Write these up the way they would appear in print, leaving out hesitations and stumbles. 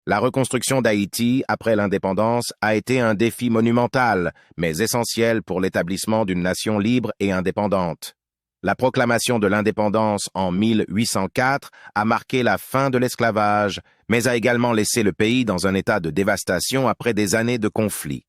La reconstruction d'Haïti après l'indépendance a été un défi monumental, mais essentiel pour l'établissement d'une nation libre et indépendante. La proclamation de l'indépendance en 1804 a marqué la fin de l'esclavage, mais a également laissé le pays dans un état de dévastation après des années de conflits.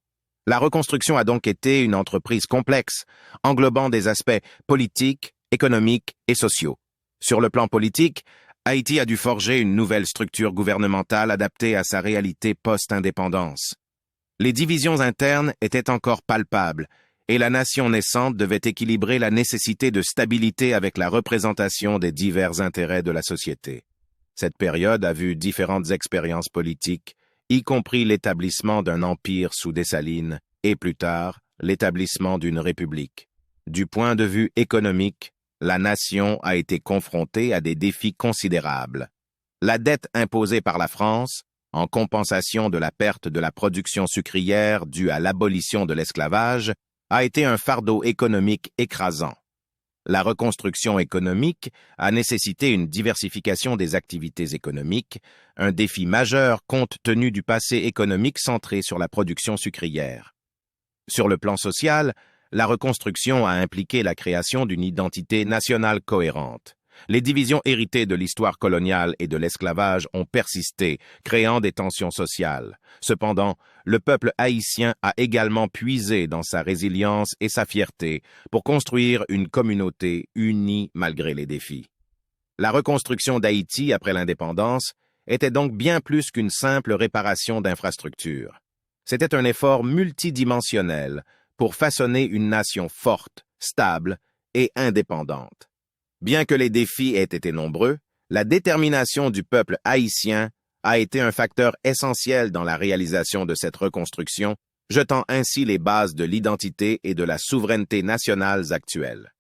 La reconstruction a donc été une entreprise complexe, englobant des aspects politiques, économiques et sociaux. Sur le plan politique, Haïti a dû forger une nouvelle structure gouvernementale adaptée à sa réalité post-indépendance. Les divisions internes étaient encore palpables, et la nation naissante devait équilibrer la nécessité de stabilité avec la représentation des divers intérêts de la société. Cette période a vu différentes expériences politiques, y compris l'établissement d'un empire sous Dessalines et plus tard, l'établissement d'une république. Du point de vue économique, la nation a été confrontée à des défis considérables. La dette imposée par la France, en compensation de la perte de la production sucrière due à l'abolition de l'esclavage, a été un fardeau économique écrasant. La reconstruction économique a nécessité une diversification des activités économiques, un défi majeur compte tenu du passé économique centré sur la production sucrière. Sur le plan social, la reconstruction a impliqué la création d'une identité nationale cohérente. Les divisions héritées de l'histoire coloniale et de l'esclavage ont persisté, créant des tensions sociales. Cependant, le peuple haïtien a également puisé dans sa résilience et sa fierté pour construire une communauté unie malgré les défis. La reconstruction d'Haïti après l'indépendance était donc bien plus qu'une simple réparation d'infrastructures. C'était un effort multidimensionnel pour façonner une nation forte, stable et indépendante. Bien que les défis aient été nombreux, la détermination du peuple haïtien a été un facteur essentiel dans la réalisation de cette reconstruction, jetant ainsi les bases de l'identité et de la souveraineté nationales actuelles.